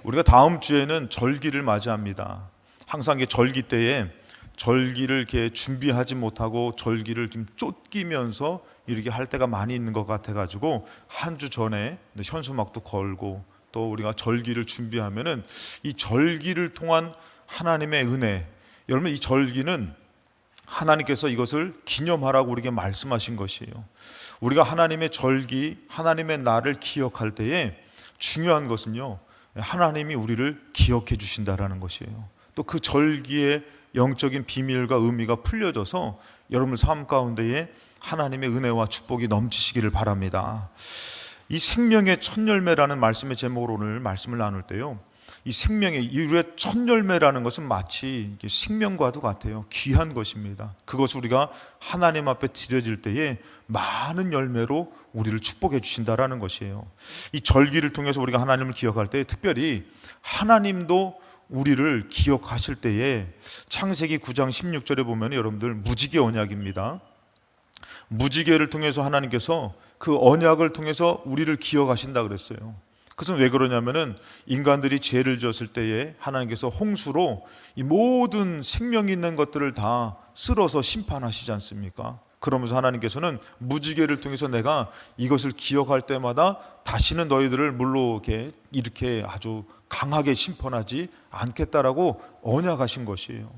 우리가 다음 주에는 절기를 맞이합니다. 항상 이게 절기 때에 절기를 이렇게 준비하지 못하고 절기를 좀 쫓기면서 이렇게 할 때가 많이 있는 것 같아가지고 한 주 전에 현수막도 걸고 또 우리가 절기를 준비하면은 이 절기를 통한 하나님의 은혜, 여러분 이 절기는 하나님께서 이것을 기념하라고 우리에게 말씀하신 것이에요. 우리가 하나님의 절기, 하나님의 날을 기억할 때에 중요한 것은요, 하나님이 우리를 기억해 주신다라는 것이에요. 또 그 절기의 영적인 비밀과 의미가 풀려져서 여러분 삶 가운데에 하나님의 은혜와 축복이 넘치시기를 바랍니다. 이 생명의 첫 열매라는 말씀의 제목으로 오늘 말씀을 나눌 때요, 이 생명의 이루의 첫 열매라는 것은 마치 생명과도 같아요. 귀한 것입니다. 그것을 우리가 하나님 앞에 드려질 때에 많은 열매로 우리를 축복해 주신다라는 것이에요. 이 절기를 통해서 우리가 하나님을 기억할 때 특별히 하나님도 우리를 기억하실 때에 창세기 9장 16절에 보면 여러분들 무지개 언약입니다. 무지개를 통해서 하나님께서 그 언약을 통해서 우리를 기억하신다 그랬어요. 그것은 왜 그러냐면은 인간들이 죄를 지었을 때에 하나님께서 홍수로 이 모든 생명 있는 것들을 다 쓸어서 심판하시지 않습니까? 그러면서 하나님께서는 무지개를 통해서 내가 이것을 기억할 때마다 다시는 너희들을 물로 이렇게 아주 강하게 심판하지 않겠다라고 언약하신 것이에요.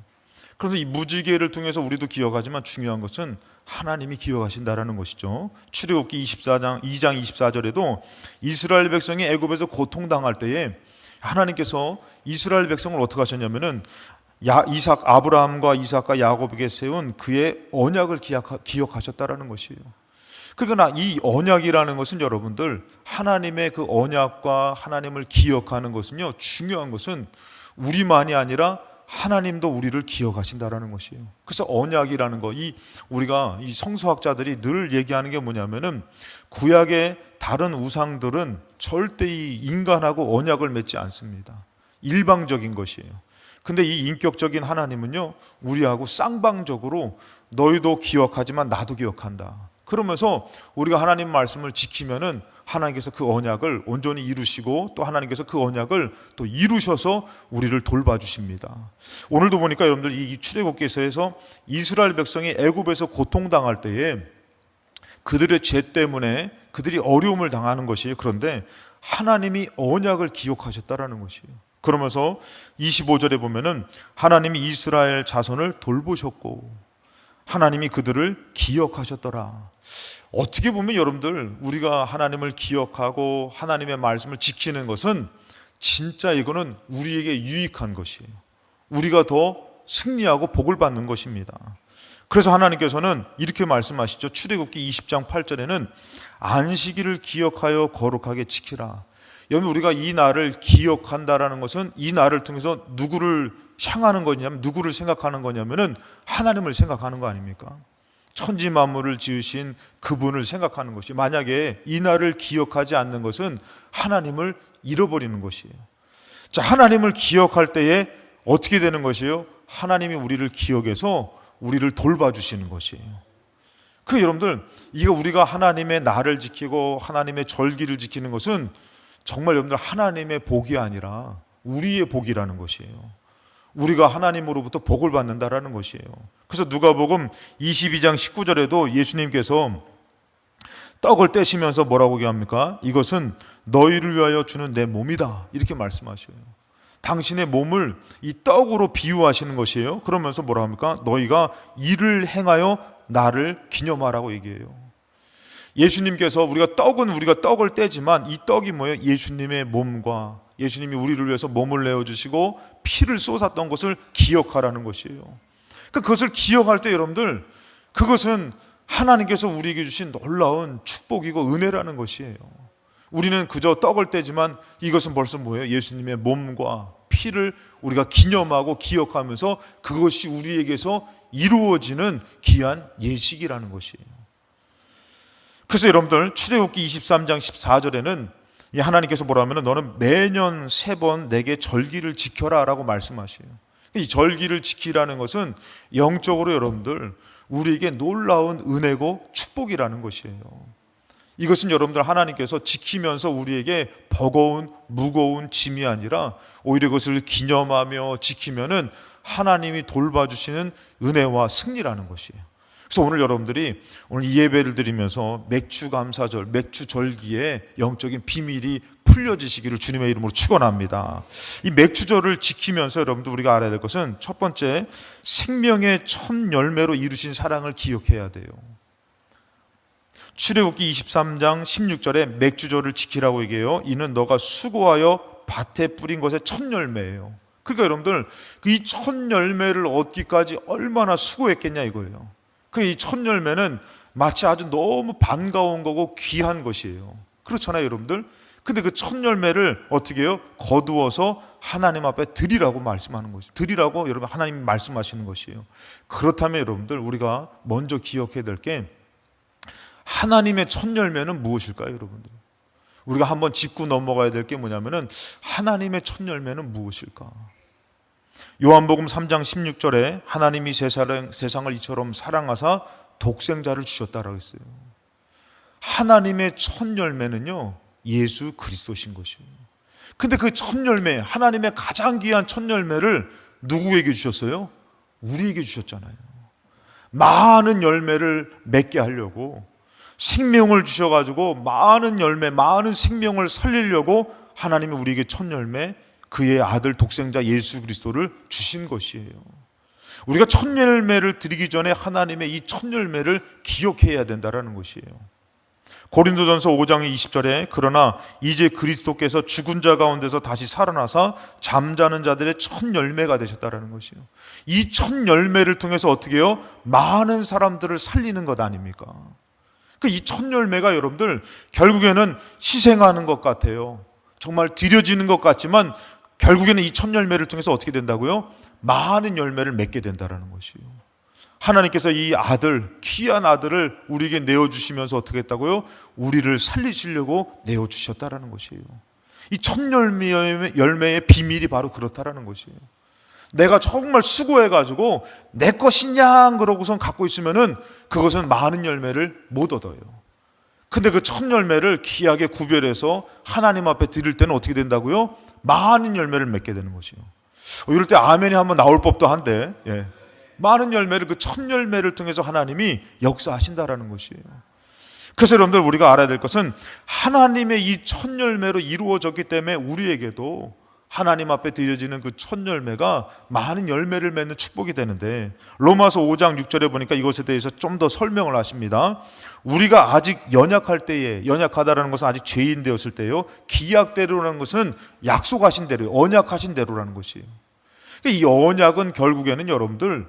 그래서 이 무지개를 통해서 우리도 기억하지만 중요한 것은 하나님이 기억하신다라는 것이죠. 출애굽기 2장 24절에도 이스라엘 백성이 애굽에서 고통당할 때에 하나님께서 이스라엘 백성을 어떻게 하셨냐면은 아브라함과 이삭과 야곱에게 세운 그의 언약을 기억하셨다라는 것이에요. 그러나 이 언약이라는 것은 여러분들 하나님의 그 언약과 하나님을 기억하는 것은요, 중요한 것은 우리만이 아니라 하나님도 우리를 기억하신다라는 것이에요. 그래서 언약이라는 거, 우리가 이 성서학자들이 늘 얘기하는 게 뭐냐면은 구약의 다른 우상들은 절대 이 인간하고 언약을 맺지 않습니다. 일방적인 것이에요. 근데 이 인격적인 하나님은요, 우리하고 쌍방적으로 너희도 기억하지만 나도 기억한다. 그러면서 우리가 하나님 말씀을 지키면은 하나님께서 그 언약을 온전히 이루시고 또 하나님께서 그 언약을 또 이루셔서 우리를 돌봐주십니다. 오늘도 보니까 여러분들 이 출애굽기서에서 이스라엘 백성이 애굽에서 고통당할 때에 그들의 죄 때문에 그들이 어려움을 당하는 것이에요. 그런데 하나님이 언약을 기억하셨다라는 것이에요. 그러면서 25절에 보면은 하나님이 이스라엘 자손을 돌보셨고 하나님이 그들을 기억하셨더라. 어떻게 보면 여러분들 우리가 하나님을 기억하고 하나님의 말씀을 지키는 것은 진짜 이거는 우리에게 유익한 것이에요. 우리가 더 승리하고 복을 받는 것입니다. 그래서 하나님께서는 이렇게 말씀하시죠. 출애굽기 20장 8절에는 안식일을 기억하여 거룩하게 지키라. 여러분 우리가 이 날을 기억한다라는 것은 이 날을 통해서 누구를 향하는 거냐면 누구를 생각하는 거냐면은 하나님을 생각하는 거 아닙니까? 천지 만물을 지으신 그분을 생각하는 것이, 만약에 이 날을 기억하지 않는 것은 하나님을 잃어버리는 것이에요. 자, 하나님을 기억할 때에 어떻게 되는 것이에요? 하나님이 우리를 기억해서 우리를 돌봐주시는 것이에요. 여러분들 이거 우리가 하나님의 날을 지키고 하나님의 절기를 지키는 것은 정말 여러분들 하나님의 복이 아니라 우리의 복이라는 것이에요. 우리가 하나님으로부터 복을 받는다라는 것이에요. 그래서 누가복음 22장 19절에도 예수님께서 떡을 떼시면서 뭐라고 얘기합니까? 이것은 너희를 위하여 주는 내 몸이다, 이렇게 말씀하셔요. 당신의 몸을 이 떡으로 비유하시는 것이에요. 그러면서 뭐라 합니까? 너희가 이를 행하여 나를 기념하라고 얘기해요. 예수님께서 우리가 떡을 떼지만 이 떡이 뭐예요? 예수님의 몸과 예수님이 우리를 위해서 몸을 내어주시고 피를 쏟았던 것을 기억하라는 것이에요. 그것을 기억할 때 여러분들 그것은 하나님께서 우리에게 주신 놀라운 축복이고 은혜라는 것이에요. 우리는 그저 떡을 떼지만 이것은 벌써 뭐예요? 예수님의 몸과 피를 우리가 기념하고 기억하면서 그것이 우리에게서 이루어지는 귀한 예식이라는 것이에요. 그래서 여러분들 출애굽기 23장 14절에는 하나님께서 뭐라 하면은 너는 매년 3번 내게 절기를 지켜라 라고 말씀하셔요. 이 절기를 지키라는 것은 영적으로 여러분들 우리에게 놀라운 은혜고 축복이라는 것이에요. 이것은 여러분들 하나님께서 지키면서 우리에게 버거운 무거운 짐이 아니라 오히려 그것을 기념하며 지키면은 하나님이 돌봐주시는 은혜와 승리라는 것이에요. 그래서 오늘 여러분들이 오늘 이 예배를 드리면서 맥주 감사절, 맥주 절기에 영적인 비밀이 풀려지시기를 주님의 이름으로 축원합니다. 이 맥주절을 지키면서 여러분들 우리가 알아야 될 것은 첫 번째, 생명의 첫 열매로 이루신 사랑을 기억해야 돼요. 출애굽기 23장 16절에 맥주절을 지키라고 얘기해요. 이는 너가 수고하여 밭에 뿌린 것의 첫 열매예요. 그러니까 여러분들 이 첫 열매를 얻기까지 얼마나 수고했겠냐 이거예요. 그 이 첫 열매는 마치 아주 너무 반가운 거고 귀한 것이에요. 그렇잖아요, 여러분들. 근데 그 첫 열매를 어떻게 해요? 거두어서 하나님 앞에 드리라고 말씀하는 것이에요. 드리라고 여러분 하나님이 말씀하시는 것이에요. 그렇다면 여러분들 우리가 먼저 기억해야 될 게 하나님의 첫 열매는 무엇일까요, 여러분들? 우리가 한번 짚고 넘어가야 될 게 뭐냐면은 하나님의 첫 열매는 무엇일까? 요한복음 3장 16절에 하나님이 세상을 이처럼 사랑하사 독생자를 주셨다라고 했어요. 하나님의 첫 열매는요, 예수 그리스도신 것이에요. 근데 그 첫 열매, 하나님의 가장 귀한 첫 열매를 누구에게 주셨어요? 우리에게 주셨잖아요. 많은 열매를 맺게 하려고 생명을 주셔가지고 많은 열매, 많은 생명을 살리려고 하나님이 우리에게 첫 열매, 그의 아들 독생자 예수 그리스도를 주신 것이에요. 우리가 첫 열매를 드리기 전에 하나님의 이 첫 열매를 기억해야 된다는 것이에요. 고린도전서 5장 20절에 그러나 이제 그리스도께서 죽은 자 가운데서 다시 살아나사 잠자는 자들의 첫 열매가 되셨다는 것이에요. 이 첫 열매를 통해서 어떻게 해요? 많은 사람들을 살리는 것 아닙니까? 이 첫 열매가 여러분들 결국에는 희생하는 것 같아요. 정말 드려지는 것 같지만 결국에는 이 첫 열매를 통해서 어떻게 된다고요? 많은 열매를 맺게 된다는 것이에요. 하나님께서 이 아들, 귀한 아들을 우리에게 내어주시면서 어떻게 했다고요? 우리를 살리시려고 내어주셨다는 것이에요. 이 첫 열매의 비밀이 바로 그렇다는 것이에요. 내가 정말 수고해가지고 내 것이냐 그러고선 갖고 있으면은 그것은 많은 열매를 못 얻어요. 근데 그 첫 열매를 귀하게 구별해서 하나님 앞에 드릴 때는 어떻게 된다고요? 많은 열매를 맺게 되는 것이에요. 이럴 때 아멘이 한번 나올 법도 한데, 예. 많은 열매를 그 첫 열매를 통해서 하나님이 역사하신다라는 것이에요. 그래서 여러분들 우리가 알아야 될 것은 하나님의 이 첫 열매로 이루어졌기 때문에 우리에게도 하나님 앞에 드려지는 그 첫 열매가 많은 열매를 맺는 축복이 되는데, 로마서 5장 6절에 보니까 이것에 대해서 좀 더 설명을 하십니다. 우리가 아직 연약할 때에, 연약하다라는 것은 아직 죄인 되었을 때요, 기약대로라는 것은 약속하신 대로, 언약하신 대로라는 것이에요. 이 언약은 결국에는 여러분들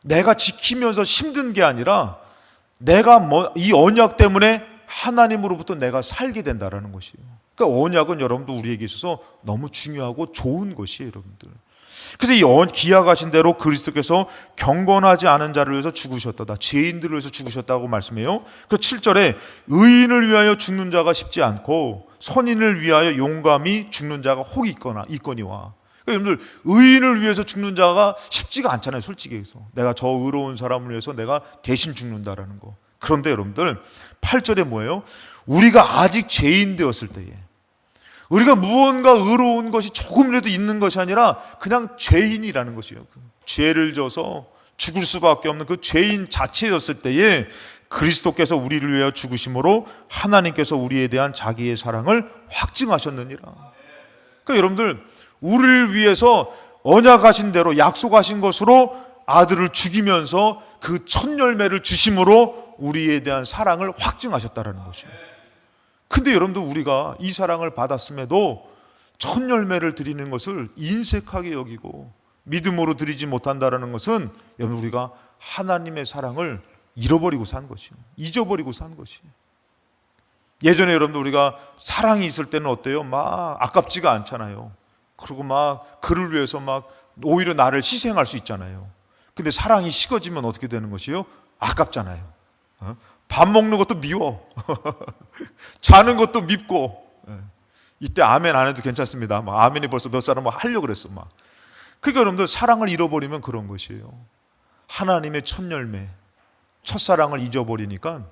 내가 지키면서 힘든 게 아니라 내가 이 언약 때문에 하나님으로부터 내가 살게 된다라는 것이에요. 그러니까 언약은 여러분들 우리에게 있어서 너무 중요하고 좋은 것이에요, 여러분들. 그래서 이 기약하신 대로 그리스도께서 경건하지 않은 자를 위해서 죽으셨다. 죄인들을 위해서 죽으셨다고 말씀해요. 그 7절에 의인을 위하여 죽는 자가 쉽지 않고 선인을 위하여 용감히 죽는 자가 혹 있거니와. 그러니까 여러분들 의인을 위해서 죽는 자가 쉽지가 않잖아요, 솔직히 해서. 내가 저 의로운 사람을 위해서 내가 대신 죽는다라는 거. 그런데 여러분들 8절에 뭐예요? 우리가 아직 죄인 되었을 때에, 우리가 무언가 의로운 것이 조금이라도 있는 것이 아니라 그냥 죄인이라는 것이에요. 죄를 져서 죽을 수밖에 없는 그 죄인 자체였을 때에 그리스도께서 우리를 위하여 죽으심으로 하나님께서 우리에 대한 자기의 사랑을 확증하셨느니라. 그러니까 여러분들 우리를 위해서 언약하신 대로 약속하신 것으로 아들을 죽이면서 그 첫 열매를 주심으로 우리에 대한 사랑을 확증하셨다는 것이에요. 근데 여러분들 우리가 이 사랑을 받았음에도 첫 열매를 드리는 것을 인색하게 여기고 믿음으로 드리지 못한다는 것은 여러분 우리가 하나님의 사랑을 잃어버리고 산 것이에요. 잊어버리고 산 것이에요. 예전에 여러분들 우리가 사랑이 있을 때는 어때요? 막 아깝지가 않잖아요. 그리고 막 그를 위해서 막 오히려 나를 희생할 수 있잖아요. 근데 사랑이 식어지면 어떻게 되는 것이에요? 아깝잖아요. 밥 먹는 것도 미워. 자는 것도 밉고. 이때 아멘 안 해도 괜찮습니다. 막 아멘이 벌써 몇 사람은 하려고 그랬어. 막. 그러니까 여러분들 사랑을 잃어버리면 그런 것이에요. 하나님의 첫 열매, 첫사랑을 잊어버리니까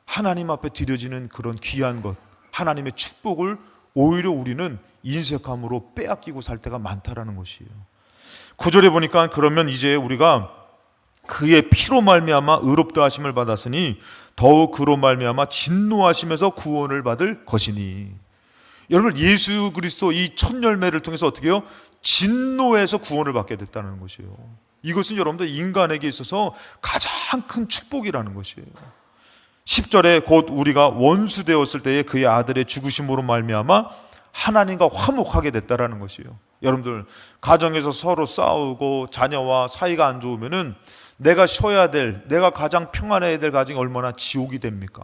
하나님 앞에 드려지는 그런 귀한 것, 하나님의 축복을 오히려 우리는 인색함으로 빼앗기고 살 때가 많다라는 것이에요. 9절에 보니까 그러면 이제 우리가 그의 피로 말미암아 의롭다 하심을 받았으니 더욱 그로 말미암아 진노하심에서 구원을 받을 것이니. 여러분, 예수 그리스도 이 첫 열매를 통해서 어떻게 해요? 진노에서 구원을 받게 됐다는 것이에요. 이것은 여러분들 인간에게 있어서 가장 큰 축복이라는 것이에요. 10절에 곧 우리가 원수 되었을 때에 그의 아들의 죽으심으로 말미암아 하나님과 화목하게 됐다라는 것이에요. 여러분들, 가정에서 서로 싸우고 자녀와 사이가 안 좋으면은 내가 쉬어야 될, 내가 가장 평안해야 될 가정이 얼마나 지옥이 됩니까?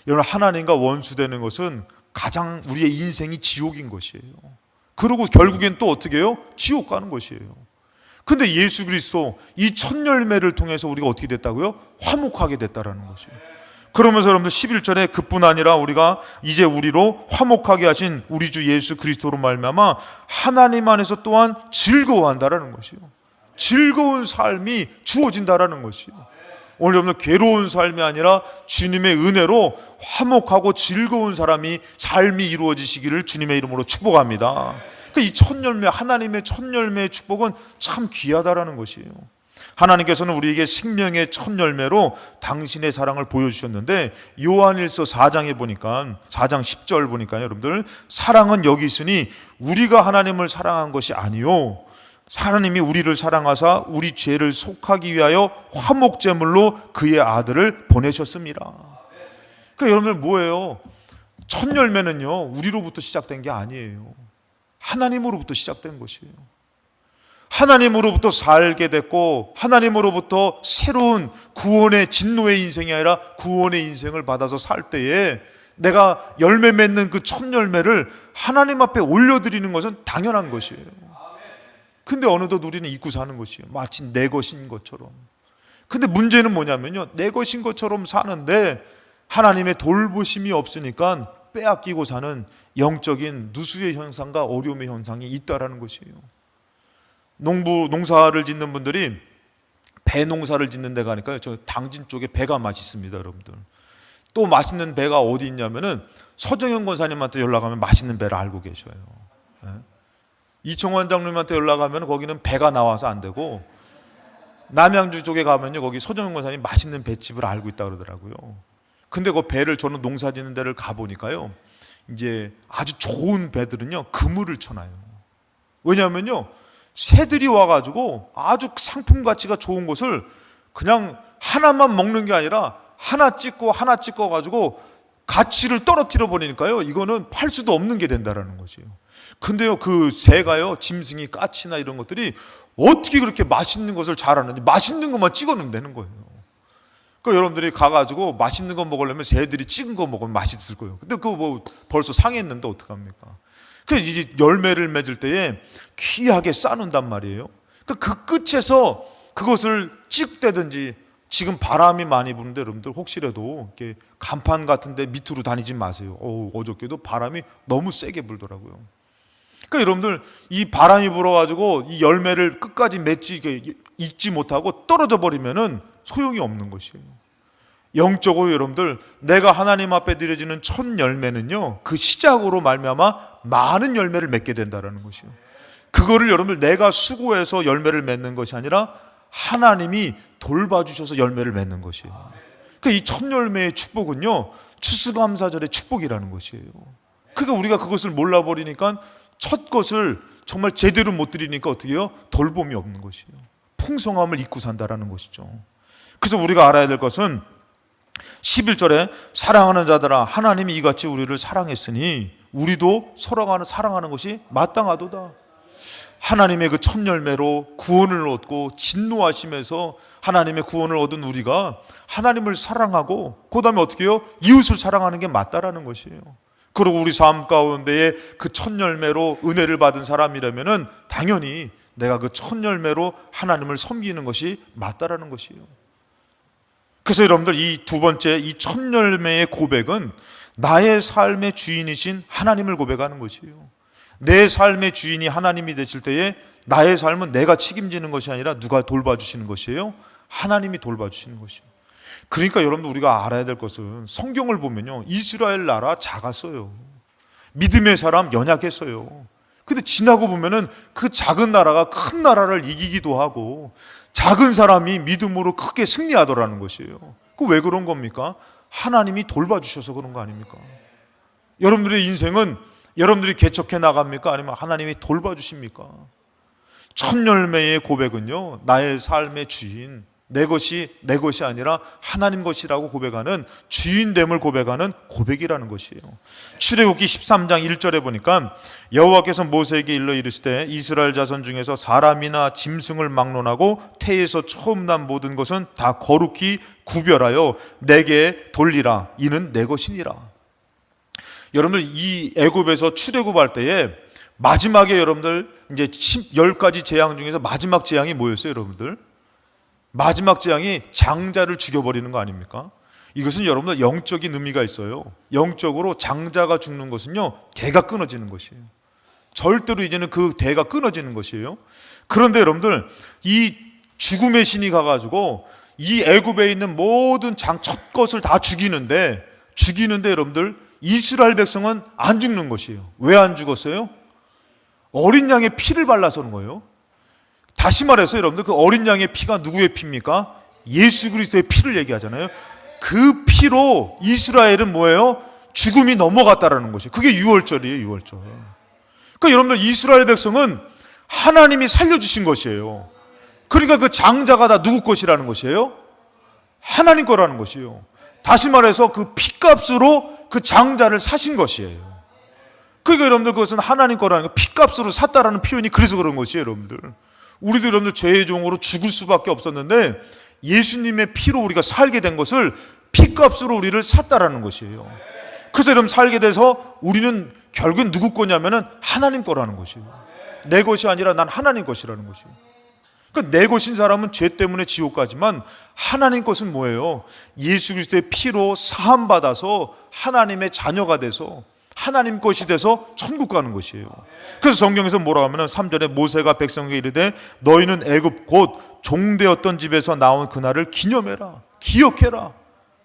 여러분, 하나님과 원수되는 것은 가장 우리의 인생이 지옥인 것이에요. 그리고 결국엔 또 어떻게 해요? 지옥 가는 것이에요. 근데 예수 그리스도 이 첫 열매를 통해서 우리가 어떻게 됐다고요? 화목하게 됐다라는 것이에요. 그러면서 여러분들 11절에 그뿐 아니라 우리가 이제 우리로 화목하게 하신 우리 주 예수 그리스도로 말미암아 하나님 안에서 또한 즐거워한다라는 것이에요. 즐거운 삶이 주어진다라는 것이에요. 오늘 여러분들 괴로운 삶이 아니라 주님의 은혜로 화목하고 즐거운 삶이 이루어지시기를 주님의 이름으로 축복합니다. 이 첫 열매, 하나님의 첫 열매의 축복은 참 귀하다라는 것이에요. 하나님께서는 우리에게 생명의 첫 열매로 당신의 사랑을 보여주셨는데, 요한일서 4장에 보니까 4장 10절 보니까 여러분들, 사랑은 여기 있으니 우리가 하나님을 사랑한 것이 아니요 하나님이 우리를 사랑하사 우리 죄를 속하기 위하여 화목제물로 그의 아들을 보내셨습니다. 그러니까 여러분들 뭐예요? 첫 열매는요 우리로부터 시작된 게 아니에요. 하나님으로부터 시작된 것이에요. 하나님으로부터 살게 됐고, 하나님으로부터 새로운 구원의 진노의 인생이 아니라 구원의 인생을 받아서 살 때에 내가 열매 맺는 그 첫 열매를 하나님 앞에 올려드리는 것은 당연한 것이에요. 근데 어느덧 우리는 잊고 사는 것이에요. 마치 내 것인 것처럼. 근데 문제는 뭐냐면요, 내 것인 것처럼 사는데 하나님의 돌보심이 없으니까 빼앗기고 사는 영적인 누수의 현상과 어려움의 현상이 있다라는 것이에요. 농사를 짓는 분들이 배 농사를 짓는 데 가니까 저 당진 쪽에 배가 맛있습니다, 여러분들. 또 맛있는 배가 어디 있냐면은 서정현 권사님한테 연락하면 맛있는 배를 알고 계셔요. 이청환 장로님한테 연락하면 거기는 배가 나와서 안 되고, 남양주 쪽에 가면요 거기 서정현 권사님 맛있는 배집을 알고 있다 그러더라고요. 근데 그 배를, 저는 농사 짓는 데를 가보니까요, 이제 아주 좋은 배들은요 그물을 쳐놔요. 왜냐하면요 새들이 와가지고 아주 상품 가치가 좋은 것을 그냥 하나만 먹는 게 아니라 하나 찍고 가지고 가치를 떨어뜨려 버리니까요, 이거는 팔 수도 없는 게 된다라는 거지요. 근데요 그 새가요, 짐승이 까치나 이런 것들이 어떻게 그렇게 맛있는 것을 잘하는지 맛있는 것만 찍어놓으면 되는 거예요. 그러니까 여러분들이 가가지고 맛있는 거 먹으려면 새들이 찍은 거 먹으면 맛있을 거예요. 근데 그거 뭐 벌써 상했는데 어떡합니까? 그래서 이제 열매를 맺을 때에 귀하게 싸놓는단 말이에요. 그 끝에서 그것을 찍대든지, 지금 바람이 많이 부는데 여러분들 혹시라도 이렇게 간판 같은 데 밑으로 다니지 마세요. 어저께도 바람이 너무 세게 불더라고요. 그러니까 여러분들 이 바람이 불어가지고 이 열매를 끝까지 맺지, 익지 못하고 떨어져 버리면은 소용이 없는 것이에요. 영적으로 여러분들, 내가 하나님 앞에 드려지는 첫 열매는요 그 시작으로 말미암아 많은 열매를 맺게 된다라는 것이에요. 그거를 여러분들 내가 수고해서 열매를 맺는 것이 아니라 하나님이 돌봐주셔서 열매를 맺는 것이에요. 그러니까 이 첫 열매의 축복은요 추수감사절의 축복이라는 것이에요. 그러니까 우리가 그것을 몰라버리니까 첫 것을 정말 제대로 못 드리니까 어떻게 해요? 돌봄이 없는 것이에요. 풍성함을 잊고 산다라는 것이죠. 그래서 우리가 알아야 될 것은 11절에 사랑하는 자들아 하나님이 이같이 우리를 사랑했으니 우리도 서로 사랑하는 것이 마땅하도다. 하나님의 그 첫 열매로 구원을 얻고 진노하심에서 하나님의 구원을 얻은 우리가 하나님을 사랑하고 그 다음에 어떻게 해요? 이웃을 사랑하는 게 맞다라는 것이에요. 그리고 우리 삶 가운데에 그 첫 열매로 은혜를 받은 사람이라면은 당연히 내가 그 첫 열매로 하나님을 섬기는 것이 맞다라는 것이에요. 그래서 여러분들 이 두 번째, 이 첫 열매의 고백은 나의 삶의 주인이신 하나님을 고백하는 것이에요. 내 삶의 주인이 하나님이 되실 때에 나의 삶은 내가 책임지는 것이 아니라 누가 돌봐주시는 것이에요? 하나님이 돌봐주시는 것이에요. 그러니까 여러분들 우리가 알아야 될 것은 성경을 보면요, 이스라엘 나라 작았어요. 믿음의 사람 연약했어요. 근데 지나고 보면은 그 작은 나라가 큰 나라를 이기기도 하고 작은 사람이 믿음으로 크게 승리하더라는 것이에요. 그 왜 그런 겁니까? 하나님이 돌봐주셔서 그런 거 아닙니까? 여러분들의 인생은 여러분들이 개척해 나갑니까? 아니면 하나님이 돌봐주십니까? 첫 열매의 고백은요, 나의 삶의 주인, 내 것이 아니라 하나님 것이라고 고백하는, 주인됨을 고백하는 고백이라는 것이에요. 출애굽기 13장 1절에 보니까 여호와께서 모세에게 일러 이르시되 이스라엘 자손 중에서 사람이나 짐승을 막론하고 태에서 처음 난 모든 것은 다 거룩히 구별하여 내게 돌리라. 이는 내 것이니라. 여러분들 이 애굽에서 출애굽할 때에 마지막에 여러분들 이제 10가지 재앙 중에서 마지막 재앙이 뭐였어요, 여러분들? 마지막 재앙이 장자를 죽여버리는 거 아닙니까? 이것은 여러분들 영적인 의미가 있어요. 영적으로 장자가 죽는 것은요, 대가 끊어지는 것이에요. 절대로 이제는 그 대가 끊어지는 것이에요. 그런데 여러분들 이 죽음의 신이 가가지고 이 애굽에 있는 모든 첫 것을 다 죽이는데 여러분들 이스라엘 백성은 안 죽는 것이에요. 왜 안 죽었어요? 어린 양의 피를 발라서는 거예요. 다시 말해서 여러분들 그 어린 양의 피가 누구의 피입니까? 예수 그리스도의 피를 얘기하잖아요. 그 피로 이스라엘은 뭐예요? 죽음이 넘어갔다라는 것이에요. 그게 유월절이에요, 유월절. 그러니까 여러분들 이스라엘 백성은 하나님이 살려주신 것이에요. 그러니까 그 장자가 다 누구 것이라는 것이에요? 하나님 거라는 것이에요. 다시 말해서 그 피값으로 그 장자를 사신 것이에요. 그러니까 여러분들 그것은 하나님 거라는 거, 피값으로 샀다라는 표현이 그래서 그런 것이에요, 여러분들. 우리도 여러분들 죄의 종으로 죽을 수밖에 없었는데 예수님의 피로 우리가 살게 된 것을 피값으로 우리를 샀다라는 것이에요. 그래서 여러분 살게 돼서 우리는 결국은 누구 거냐면은 하나님 거라는 것이에요. 내 것이 아니라 난 하나님 것이라는 것이에요. 그러니까 내 것인 사람은 죄 때문에 지옥 가지만 하나님 것은 뭐예요? 예수 그리스도의 피로 사함 받아서 하나님의 자녀가 돼서 하나님 것이 돼서 천국 가는 것이에요. 그래서 성경에서 뭐라 하면은 3절에 모세가 백성에게 이르되 너희는 애굽 곧 종되었던 집에서 나온 그날을 기념해라, 기억해라.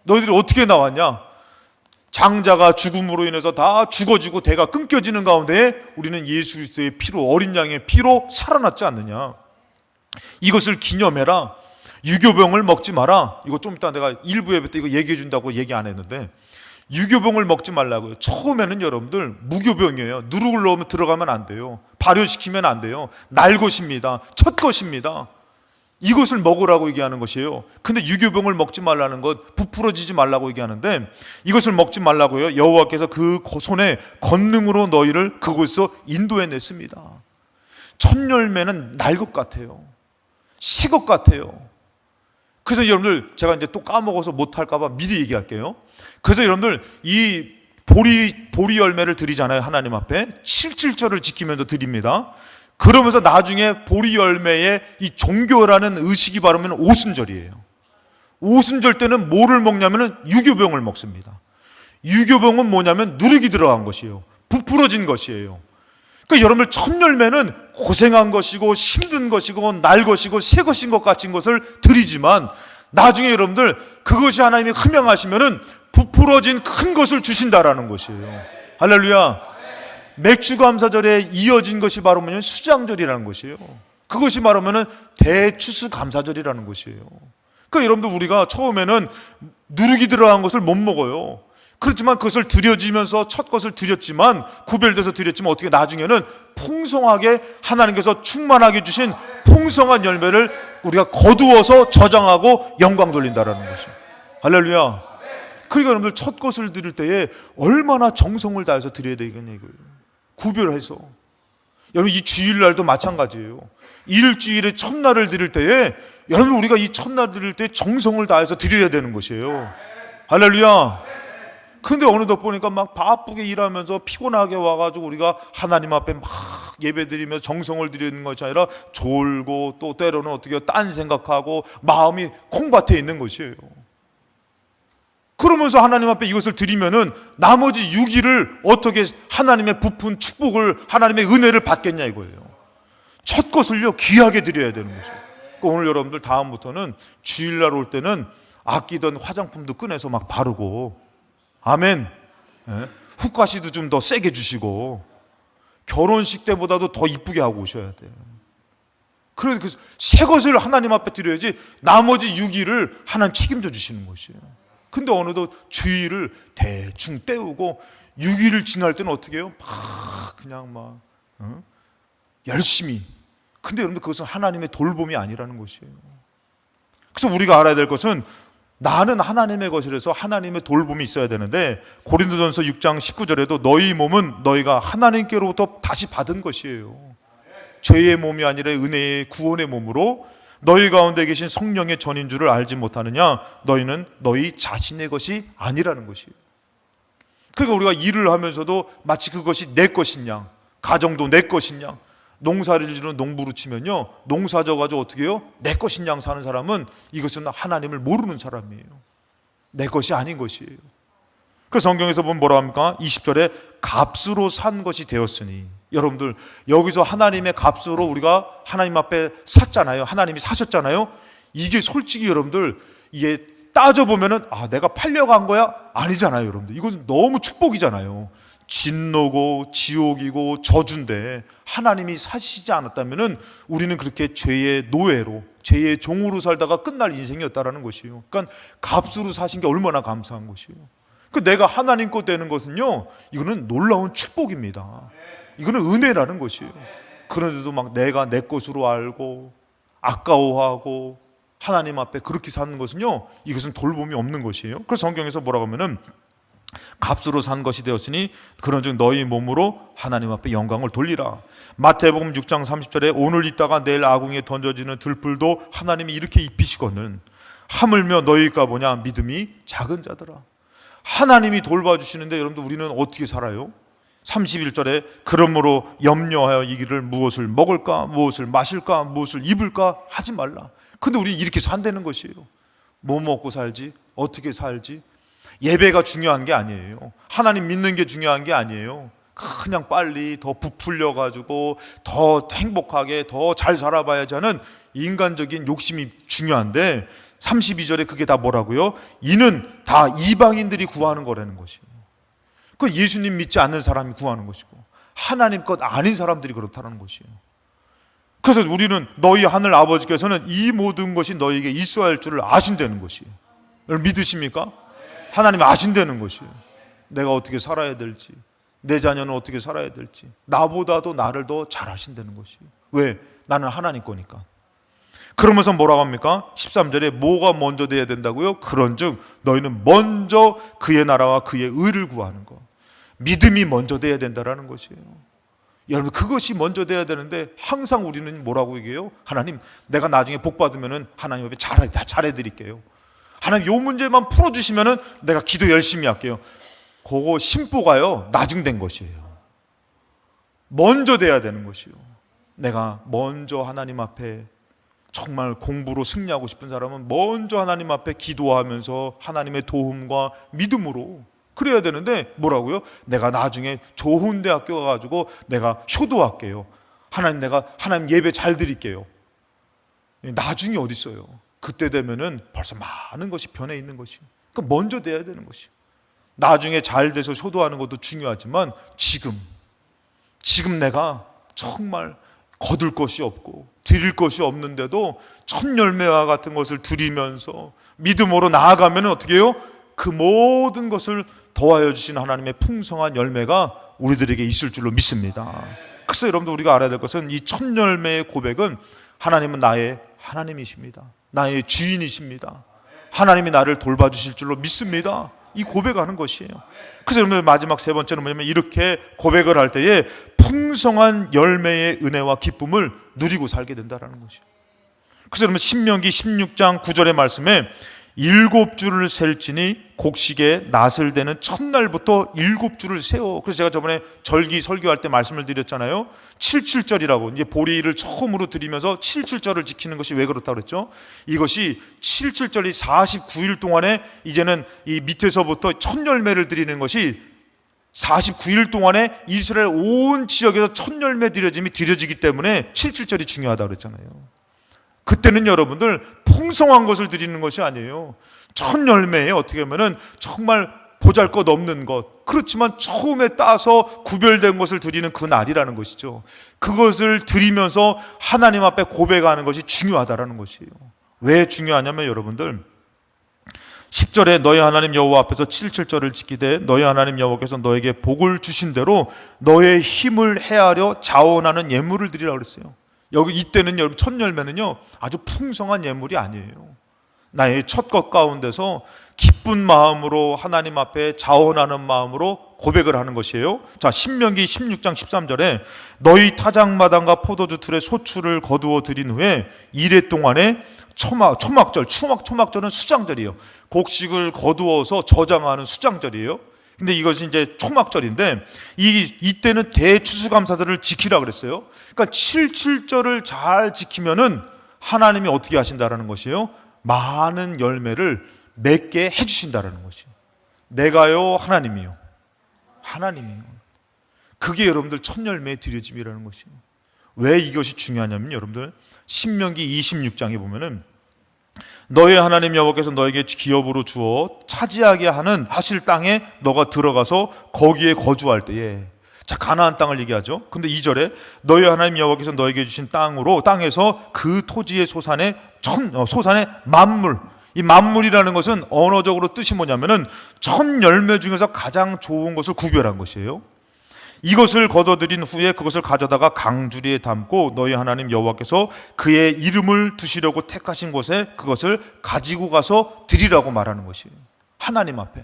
너희들이 어떻게 나왔냐? 장자가 죽음으로 인해서 다 죽어지고 대가 끊겨지는 가운데 우리는 예수 그리스도의 피로, 어린 양의 피로 살아났지 않느냐? 이것을 기념해라. 유교병을 먹지 마라. 이거 좀 이따 내가 일부 예배 때 이거 얘기해 준다고 얘기 안 했는데, 유교병을 먹지 말라고요. 처음에는 여러분들 무교병이에요. 누룩을 넣으면 들어가면 안 돼요. 발효시키면 안 돼요. 날 것입니다. 첫 것입니다. 이것을 먹으라고 얘기하는 것이에요. 근데 유교병을 먹지 말라는 것, 부풀어지지 말라고 얘기하는데 이것을 먹지 말라고요. 여호와께서 그 손에 권능으로 너희를 그곳에서 인도해냈습니다. 첫 열매는 날 것 같아요. 새 것 같아요. 그래서 여러분들 제가 이제 또 까먹어서 못할까봐 미리 얘기할게요. 그래서 여러분들 이 보리 열매를 드리잖아요. 하나님 앞에 7절을 지키면서 드립니다. 그러면서 나중에 보리 열매에 이 종교라는 의식이 바르면 오순절이에요. 오순절 때는 뭐를 먹냐면은 유교병을 먹습니다. 유교병은 뭐냐면 누룩이 들어간 것이에요. 부풀어진 것이에요. 그러니까 여러분들 첫 열매는 고생한 것이고 힘든 것이고 날 것이고 새 것인 것 같은 것을 드리지만 나중에 여러분들 그것이 하나님이 흠양하시면은 부풀어진 큰 것을 주신다라는 것이에요. 할렐루야. 맥주감사절에 이어진 것이 바로 뭐냐면 수장절이라는 것이에요. 그것이 말하면은 대추수감사절이라는 것이에요. 그러니까 여러분들 우리가 처음에는 누룩이 들어간 것을 못 먹어요. 그렇지만 그것을 드려지면서 첫 것을 드렸지만 구별돼서 드렸지만 어떻게 나중에는 풍성하게 하나님께서 충만하게 주신 풍성한 열매를 우리가 거두어서 저장하고 영광 돌린다라는 것이죠. 할렐루야. 그러니까 여러분들 첫 것을 드릴 때에 얼마나 정성을 다해서 드려야 되겠냐 이거예요. 구별해서. 여러분 이 주일날도 마찬가지예요. 일주일의 첫날을 드릴 때에 여러분 우리가 이 첫날 드릴 때 정성을 다해서 드려야 되는 것이에요. 할렐루야. 근데 어느덧 보니까 막 바쁘게 일하면서 피곤하게 와가지고 우리가 하나님 앞에 막 예배드리면서 정성을 드리는 것이 아니라 졸고 또 때로는 어떻게 딴 생각하고 마음이 콩밭에 있는 것이에요. 그러면서 하나님 앞에 이것을 드리면은 나머지 6일을 어떻게 하나님의 부푼 축복을, 하나님의 은혜를 받겠냐 이거예요. 첫 것을요 귀하게 드려야 되는 것이에요. 그러니까 오늘 여러분들 다음부터는 주일날 올 때는 아끼던 화장품도 꺼내서 막 바르고, 아멘. 예? 훅가시도 좀 더 세게 주시고, 결혼식 때보다도 더 이쁘게 하고 오셔야 돼요. 그래서 새 것을 하나님 앞에 드려야지 나머지 6일을 하나님 책임져 주시는 것이에요. 근데 어느덧 주일을 대충 때우고 6일을 지날 때는 어떻게 해요? 막 그냥 막 열심히. 근데 여러분들 그것은 하나님의 돌봄이 아니라는 것이에요. 그래서 우리가 알아야 될 것은 나는 하나님의 것이라서 하나님의 돌봄이 있어야 되는데, 고린도전서 6장 19절에도 너희 몸은 너희가 하나님께로부터 다시 받은 것이에요. 죄의 몸이 아니라 은혜의 구원의 몸으로 너희 가운데 계신 성령의 전인 줄을 알지 못하느냐? 너희는 너희 자신의 것이 아니라는 것이에요. 그러니까 우리가 일을 하면서도 마치 그것이 내 것이냐, 가정도 내 것이냐, 농사를 지는 농부로 치면요, 농사 져가지고 어떻게 해요? 내 것이냐 사는 사람은 이것은 하나님을 모르는 사람이에요. 내 것이 아닌 것이에요. 그래서 성경에서 보면 뭐라 합니까? 20절에 값으로 산 것이 되었으니, 여러분들 여기서 하나님의 값으로 우리가 하나님 앞에 샀잖아요. 하나님이 사셨잖아요. 이게 솔직히 여러분들 이게 따져보면은 내가 팔려고 한 거야? 아니잖아요. 여러분들 이건 너무 축복이잖아요. 진노고 지옥이고 저주인데 하나님이 사시지 않았다면은 우리는 그렇게 죄의 노예로, 죄의 종으로 살다가 끝날 인생이었다라는 것이에요. 그러니까 값으로 사신 게 얼마나 감사한 것이에요. 그 내가 하나님 것 되는 것은요, 이거는 놀라운 축복입니다. 이거는 은혜라는 것이에요. 그런데도 막 내가 내 것으로 알고 아까워하고 하나님 앞에 그렇게 사는 것은요, 이것은 돌봄이 없는 것이에요. 그래서 성경에서 뭐라고 하면은 값으로 산 것이 되었으니 그런즉 너희 몸으로 하나님 앞에 영광을 돌리라. 마태복음 6장 30절에 오늘 있다가 내일 아궁이에 던져지는 들풀도 하나님이 이렇게 입히시거늘 하물며 너희가 뭐냐? 믿음이 작은 자들아. 하나님이 돌봐주시는데 여러분들 우리는 어떻게 살아요? 31절에 그러므로 염려하여 이 길을 무엇을 먹을까, 무엇을 마실까, 무엇을 입을까 하지 말라. 근데 우리 이렇게 산다는 것이에요. 뭐 먹고 살지? 어떻게 살지? 예배가 중요한 게 아니에요. 하나님 믿는 게 중요한 게 아니에요. 그냥 빨리 더 부풀려 가지고 더 행복하게 더 잘 살아봐야지 하는 인간적인 욕심이 중요한데, 32절에 그게 다 뭐라고요? 이는 다 이방인들이 구하는 거라는 것이에요. 그 예수님 믿지 않는 사람이 구하는 것이고 하나님 것 아닌 사람들이 그렇다는 것이에요. 그래서 우리는 너희 하늘 아버지께서는 이 모든 것이 너희에게 있어야 할 줄을 아신다는 것이에요. 여러분 믿으십니까? 하나님이 아신다는 것이에요. 내가 어떻게 살아야 될지, 내 자녀는 어떻게 살아야 될지 나보다도 나를 더 잘 아신다는 것이에요. 왜? 나는 하나님 거니까. 그러면서 뭐라고 합니까? 13절에 뭐가 먼저 돼야 된다고요? 그런즉 너희는 먼저 그의 나라와 그의 의를 구하는 것, 믿음이 먼저 돼야 된다라는 것이에요. 여러분 그것이 먼저 돼야 되는데 항상 우리는 뭐라고 얘기해요? 하나님 내가 나중에 복 받으면은 하나님 앞에 다 잘해드릴게요. 하나님 요 문제만 풀어주시면은 내가 기도 열심히 할게요. 그거 심보가요 나중된 것이에요. 먼저 돼야 되는 것이에요. 내가 먼저 하나님 앞에 정말 공부로 승리하고 싶은 사람은 먼저 하나님 앞에 기도하면서 하나님의 도움과 믿음으로 그래야 되는데 뭐라고요? 내가 나중에 좋은 대학교 가가지고 내가 효도할게요. 하나님 내가 하나님 예배 잘 드릴게요. 나중에 어디 있어요? 그때 되면은 벌써 많은 것이 변해 있는 것이. 그러니까 먼저 돼야 되는 것이. 나중에 잘 돼서 효도하는 것도 중요하지만 지금 내가 정말 거둘 것이 없고 드릴 것이 없는데도 첫 열매와 같은 것을 드리면서 믿음으로 나아가면 어떻게 해요? 그 모든 것을 더하여 주신 하나님의 풍성한 열매가 우리들에게 있을 줄로 믿습니다. 그래서 여러분들 우리가 알아야 될 것은 이 첫 열매의 고백은 하나님은 나의 하나님이십니다. 나의 주인이십니다. 하나님이 나를 돌봐주실 줄로 믿습니다. 이 고백하는 것이에요. 그래서 여러분들 마지막 세 번째는 뭐냐면 이렇게 고백을 할 때에 풍성한 열매의 은혜와 기쁨을 누리고 살게 된다는 것이에요. 그래서 여러분 신명기 16장 9절의 말씀에 7주를 셀지니 곡식에 낫을 대는 첫날부터 7주를 세워. 그래서 제가 저번에 절기 설교할 때 말씀을 드렸잖아요. 77절이라고 이제 보리를 처음으로 드리면서 77절을 지키는 것이 왜 그렇다고 그랬죠? 이것이 77절이 49일 동안에 이제는 이 밑에서부터 첫 열매를 드리는 것이 49일 동안에 이스라엘 온 지역에서 첫 열매 드려짐이 드려지기 때문에 77절이 중요하다고 그랬잖아요. 그때는 여러분들 풍성한 것을 드리는 것이 아니에요. 첫 열매에 어떻게 보면은 정말 보잘것없는 것, 그렇지만 처음에 따서 구별된 것을 드리는 그 날이라는 것이죠. 그것을 드리면서 하나님 앞에 고백하는 것이 중요하다라는 것이에요. 왜 중요하냐면 여러분들 10절에 너희 하나님 여호와 앞에서 7절을 지키되 너희 하나님 여호와께서 너에게 복을 주신 대로 너의 힘을 헤아려 자원하는 예물을 드리라고 그랬어요. 여기 이때는 여러분 첫 열매는요 아주 풍성한 예물이 아니에요. 나의 첫 것 가운데서 기쁜 마음으로 하나님 앞에 자원하는 마음으로 고백을 하는 것이에요. 자, 신명기 16장 13절에 너희 타작마당과 포도주 틀에 소출을 거두어 드린 후에 이래 동안에 초막절은 수장절이에요. 곡식을 거두어서 저장하는 수장절이에요. 근데 이것이 이제 초막절인데 이때는 대추수감사절을 지키라 그랬어요. 그러니까 77절을 잘 지키면은 하나님이 어떻게 하신다라는 것이에요. 많은 열매를 맺게 해주신다라는 것이에요. 내가요 하나님이요. 하나님이요. 그게 여러분들 첫 열매의 드려짐이라는 것이에요. 왜 이것이 중요하냐면 여러분들 신명기 26장에 보면은 너의 하나님 여호와께서 너에게 기업으로 주어 차지하게 하실 땅에 너가 들어가서 거기에 거주할 때에, 자, 가나안 땅을 얘기하죠. 근데 2절에 너희 하나님 여호와께서 너에게 주신 땅에서 그 토지의 소산의 만물, 이 만물이라는 것은 언어적으로 뜻이 뭐냐면은 첫 열매 중에서 가장 좋은 것을 구별한 것이에요. 이것을 거둬들인 후에 그것을 가져다가 강주리에 담고 너희 하나님 여호와께서 그의 이름을 두시려고 택하신 곳에 그것을 가지고 가서 드리라고 말하는 것이에요. 하나님 앞에.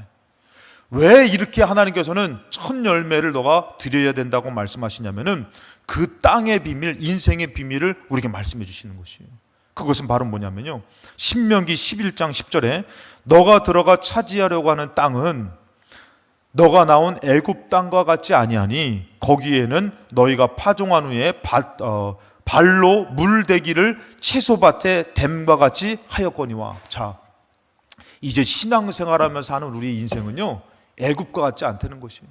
왜 이렇게 하나님께서는 첫 열매를 너가 드려야 된다고 말씀하시냐면은 그 땅의 비밀, 인생의 비밀을 우리에게 말씀해 주시는 것이에요. 그것은 바로 뭐냐면요, 신명기 11장 10절에 너가 들어가 차지하려고 하는 땅은 너가 나온 애굽 땅과 같지 아니하니 거기에는 너희가 파종한 후에 발로 물대기를 채소밭에 댐과 같이 하였거니와. 자, 이제 신앙생활하면서 하는 우리의 인생은요 애굽과 같지 않다는 것이에요.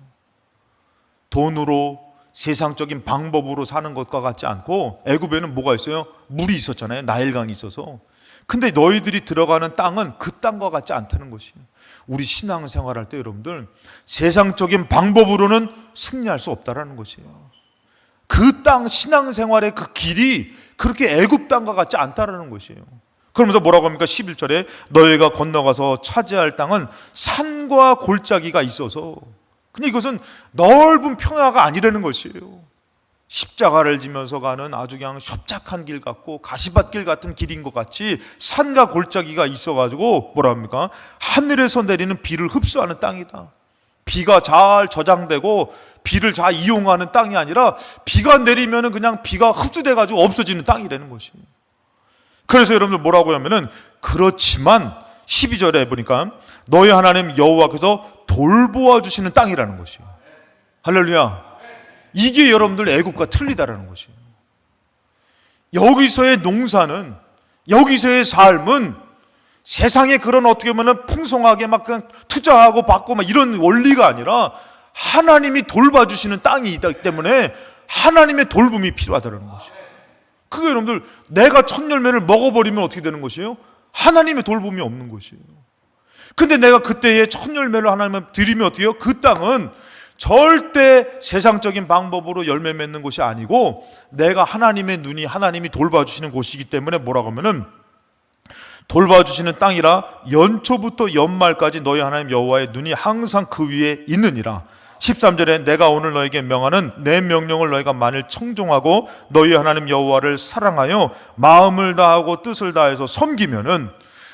돈으로 세상적인 방법으로 사는 것과 같지 않고, 애굽에는 뭐가 있어요? 물이 있었잖아요. 나일강이 있어서. 근데 너희들이 들어가는 땅은 그 땅과 같지 않다는 것이에요. 우리 신앙생활할 때 여러분들 세상적인 방법으로는 승리할 수 없다라는 것이에요. 그 땅 신앙생활의 그 길이 그렇게 애굽 땅과 같지 않다라는 것이에요. 그러면서 뭐라고 합니까? 11절에 너희가 건너가서 차지할 땅은 산과 골짜기가 있어서, 근데 이것은 넓은 평야가 아니라는 것이에요. 십자가를 지면서 가는 아주 그냥 협착한 길 같고 가시밭길 같은 길인 것 같이 산과 골짜기가 있어가지고 뭐라 합니까? 하늘에서 내리는 비를 흡수하는 땅이다. 비가 잘 저장되고 비를 잘 이용하는 땅이 아니라 비가 내리면은 그냥 비가 흡수돼가지고 없어지는 땅이라는 것이에요. 그래서 여러분들 뭐라고 하면은 그렇지만 12절에 보니까 너희 하나님 여호와께서 돌보아 주시는 땅이라는 것이에요. 할렐루야. 이게 여러분들 애국과 틀리다라는 것이에요. 여기서의 농사는, 여기서의 삶은 세상에 그런 어떻게 보면 풍성하게 막 그냥 투자하고 받고 막 이런 원리가 아니라 하나님이 돌봐주시는 땅이 있기 때문에 하나님의 돌봄이 필요하다는 것이에요. 그게 여러분들 내가 첫 열매를 먹어버리면 어떻게 되는 것이에요? 하나님의 돌봄이 없는 것이에요. 근데 내가 그때의 첫 열매를 하나님께 드리면 어떻게 해요? 그 땅은 절대 세상적인 방법으로 열매 맺는 곳이 아니고 내가 하나님의 눈이, 하나님이 돌봐주시는 곳이기 때문에 뭐라고 하면은 돌봐주시는 땅이라 연초부터 연말까지 너희 하나님 여호와의 눈이 항상 그 위에 있느니라. 13절에 내가 오늘 너에게 명하는 내 명령을 너희가 만일 청종하고 너희 하나님 여호와를 사랑하여 마음을 다하고 뜻을 다해서 섬기면은,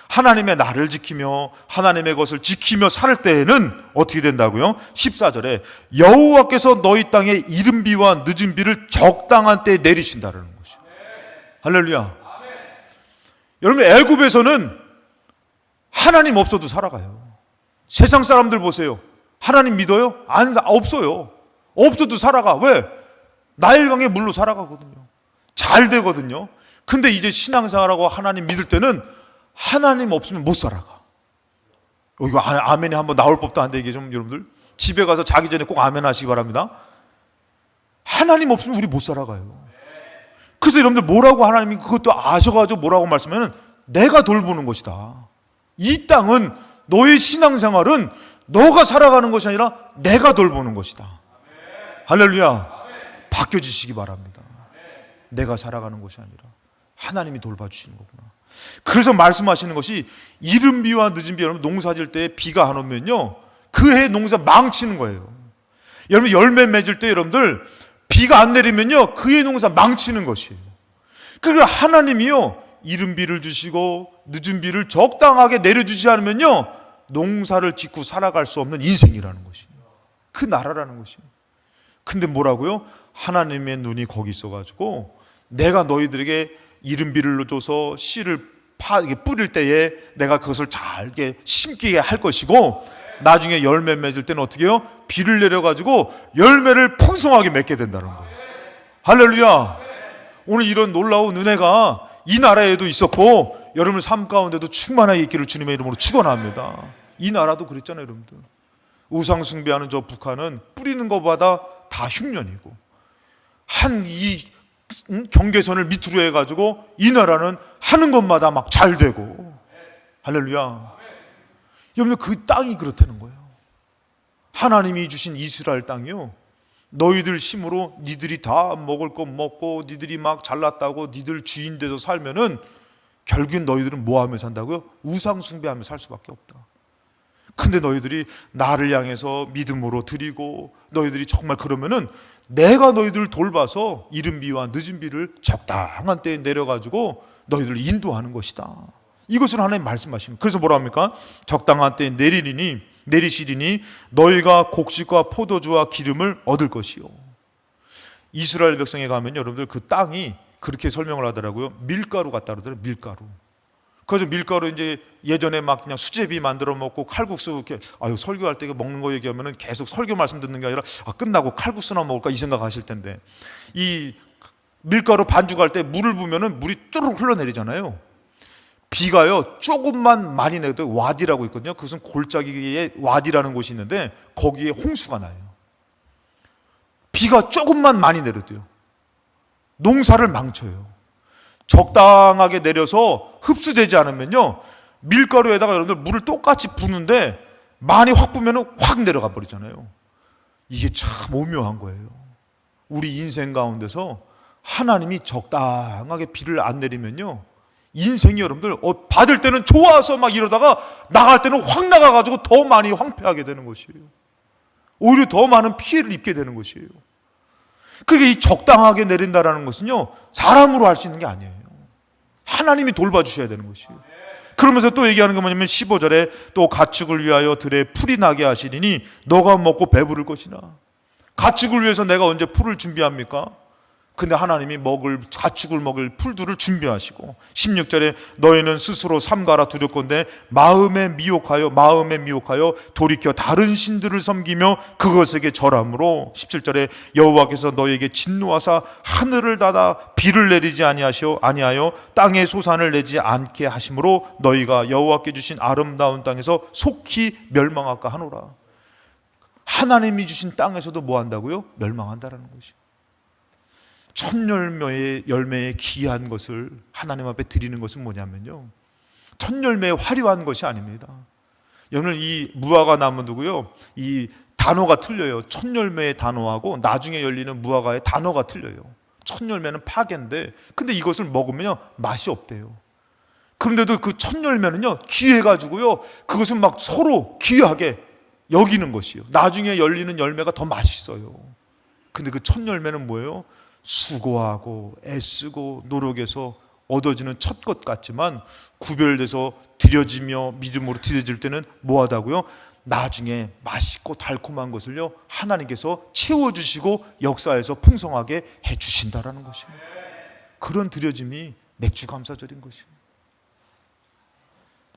하나님의 나를 지키며 하나님의 것을 지키며 살 때에는 어떻게 된다고요? 14절에 여호와께서 너희 땅에 이른 비와 늦은 비를 적당한 때에 내리신다는 것이에요. 할렐루야. 여러분, 애굽에서는 하나님 없어도 살아가요. 세상 사람들 보세요. 하나님 믿어요? 없어요. 없어도 살아가. 왜? 나일강의 물로 살아가거든요. 잘 되거든요. 근데 이제 신앙생활하고 하나님 믿을 때는 하나님 없으면 못 살아가. 이거 아멘이 한번 나올 법도 한데, 이게 좀 여러분들 집에 가서 자기 전에 꼭 아멘 하시기 바랍니다. 하나님 없으면 우리 못 살아가요. 그래서 여러분들 뭐라고 하나님이 그것도 아셔가지고 뭐라고 말씀하면 내가 돌보는 것이다. 이 땅은 너의 신앙생활은 너가 살아가는 것이 아니라 내가 돌보는 것이다. 할렐루야. 바뀌어지시기 바랍니다. 내가 살아가는 것이 아니라 하나님이 돌봐주시는 거구나. 그래서 말씀하시는 것이 이른 비와 늦은 비, 여러분 농사 질 때 비가 안 오면요 그 해 농사 망치는 거예요. 여러분 열매 맺을 때 여러분들 비가 안 내리면요 그 해 농사 망치는 것이에요. 그러니까 하나님이요 이른 비를 주시고 늦은 비를 적당하게 내려주지 않으면요 농사를 짓고 살아갈 수 없는 인생이라는 것이에요. 그 나라라는 것이에요. 근데 뭐라고요? 하나님의 눈이 거기 있어가지고 내가 너희들에게 이른 비를 줘서 씨를 뿌릴 때에 내가 그것을 잘 심게 할 것이고 나중에 열매 맺을 때는 어떻게 해요? 비를 내려가지고 열매를 풍성하게 맺게 된다는 거예요. 할렐루야. 오늘 이런 놀라운 은혜가 이 나라에도 있었고 여러분 삶 가운데도 충만하게 있기를 주님의 이름으로 축원합니다. 이 나라도 그랬잖아요. 여러분들 우상 숭배하는 저 북한은 뿌리는 것마다 다 흉년이고 이 경계선을 밑으로 해가지고 이 나라는 하는 것마다 막 잘 되고 할렐루야. 여러분 그 땅이 그렇다는 거예요. 하나님이 주신 이스라엘 땅이요 너희들 힘으로 니들이 다 먹을 것 먹고 니들이 막 잘났다고 니들 주인 돼서 살면은 결국엔 너희들은 뭐 하며 산다고요? 우상 숭배하며 살 수밖에 없다. 근데 너희들이 나를 향해서 믿음으로 드리고 너희들이 정말 그러면은 내가 너희들을 돌봐서 이른 비와 늦은 비를 적당한 때에 내려가지고 너희들을 인도하는 것이다. 이것을 하나님 말씀하시는 거예요. 그래서 뭐라 합니까? 적당한 때에 내리시리니 너희가 곡식과 포도주와 기름을 얻을 것이요. 이스라엘 백성에 가면 여러분들 그 땅이 그렇게 설명을 하더라고요. 밀가루 같다 그러더라고요. 밀가루. 그래서 밀가루 이제 예전에 막 그냥 수제비 만들어 먹고 칼국수 이렇게 설교할 때 먹는 거 얘기하면은 계속 설교 말씀 듣는 게 아니라 끝나고 칼국수나 먹을까 이 생각하실 텐데 이 밀가루 반죽할 때 물을 부으면은 물이 쭈르륵 흘러내리잖아요. 비가요 조금만 많이 내도 와디라고 있거든요. 그것은 골짜기에 와디라는 곳이 있는데 거기에 홍수가 나요. 비가 조금만 많이 내려도요 농사를 망쳐요. 적당하게 내려서 흡수되지 않으면요 밀가루에다가 여러분들 물을 똑같이 부는데 많이 확 부으면 확 내려가 버리잖아요. 이게 참 오묘한 거예요. 우리 인생 가운데서 하나님이 적당하게 비를 안 내리면요 인생이 여러분들 받을 때는 좋아서 막 이러다가 나갈 때는 확 나가가지고 더 많이 황폐하게 되는 것이에요. 오히려 더 많은 피해를 입게 되는 것이에요. 그러니까 이 적당하게 내린다라는 것은요 사람으로 할 수 있는 게 아니에요. 하나님이 돌봐주셔야 되는 것이에요. 그러면서 또 얘기하는 게 뭐냐면 15절에 또 가축을 위하여 들에 풀이 나게 하시리니 너가 먹고 배부를 것이나. 가축을 위해서 내가 언제 풀을 준비합니까? 근데 하나님이 가축을 먹을 풀들을 준비하시고 16절에 너희는 스스로 삼가라 두렵건대 마음에 미혹하여 돌이켜 다른 신들을 섬기며 그것에게 절함으로 17절에 여호와께서 너희에게 진노하사 하늘을 닫아 비를 내리지 아니하여 땅에 소산을 내지 않게 하심으로 너희가 여호와께 주신 아름다운 땅에서 속히 멸망할까 하노라. 하나님이 주신 땅에서도 뭐 한다고요? 멸망한다라는 것이죠. 첫 열매의 귀한 것을 하나님 앞에 드리는 것은 뭐냐면요 첫 열매의 화려한 것이 아닙니다. 여러분 이 무화과 나무도고요 이 단어가 틀려요. 첫 열매의 단어하고 나중에 열리는 무화과의 단어가 틀려요. 첫 열매는 파괴인데 근데 이것을 먹으면 맛이 없대요. 그런데도 그 첫 열매는요 귀해가지고요 그것은 막 서로 귀하게 여기는 것이요. 나중에 열리는 열매가 더 맛있어요. 근데 그 첫 열매는 뭐예요? 수고하고 애쓰고 노력해서 얻어지는 첫 것 같지만 구별돼서 드려지며 믿음으로 드려질 때는 뭐하다고요? 나중에 맛있고 달콤한 것을요 하나님께서 채워주시고 역사에서 풍성하게 해주신다라는 것입니다. 그런 드려짐이 맥주감사절인 것입니다.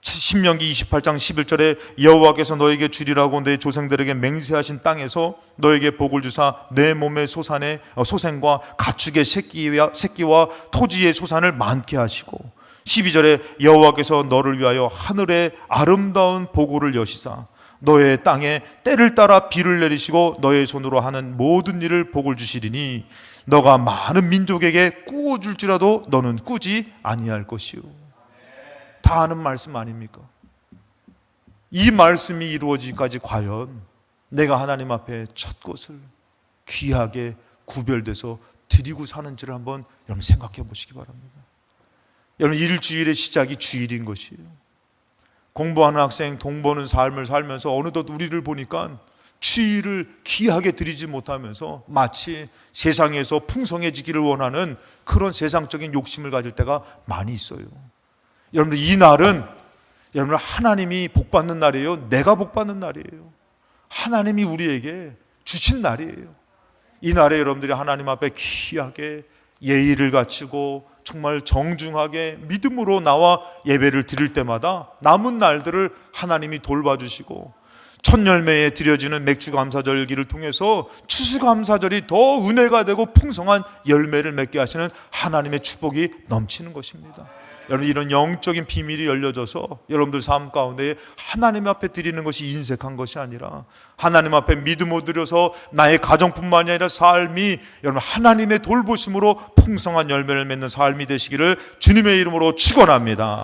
신명기 28장 11절에 여호와께서 너에게 주리라고 내 조상들에게 맹세하신 땅에서 너에게 복을 주사 내 몸의 소생과 가축의 새끼와 토지의 소산을 많게 하시고 12절에 여호와께서 너를 위하여 하늘에 아름다운 보고를 여시사 너의 땅에 때를 따라 비를 내리시고 너의 손으로 하는 모든 일을 복을 주시리니 너가 많은 민족에게 꾸어줄지라도 너는 꾸지 아니할 것이요. 다 아는 말씀 아닙니까? 이 말씀이 이루어지기까지 과연 내가 하나님 앞에 첫 것을 귀하게 구별돼서 드리고 사는지를 한번 여러분 생각해 보시기 바랍니다. 여러분, 일주일의 시작이 주일인 것이에요. 공부하는 학생, 돈 버는 삶을 살면서 어느덧 우리를 보니까 주일을 귀하게 드리지 못하면서 마치 세상에서 풍성해지기를 원하는 그런 세상적인 욕심을 가질 때가 많이 있어요. 여러분들, 이 날은 여러분 하나님이 복받는 날이에요? 내가 복받는 날이에요? 하나님이 우리에게 주신 날이에요. 이 날에 여러분들이 하나님 앞에 귀하게 예의를 갖추고 정말 정중하게 믿음으로 나와 예배를 드릴 때마다 남은 날들을 하나님이 돌봐주시고, 첫 열매에 드려지는 맥주감사절기를 통해서 추수감사절이 더 은혜가 되고 풍성한 열매를 맺게 하시는 하나님의 축복이 넘치는 것입니다. 여러분, 이런 영적인 비밀이 열려져서 여러분들 삶 가운데 하나님 앞에 드리는 것이 인색한 것이 아니라 하나님 앞에 믿음으로 드려서 나의 가정뿐만 아니라 삶이 여러분 하나님의 돌보심으로 풍성한 열매를 맺는 삶이 되시기를 주님의 이름으로 축원합니다.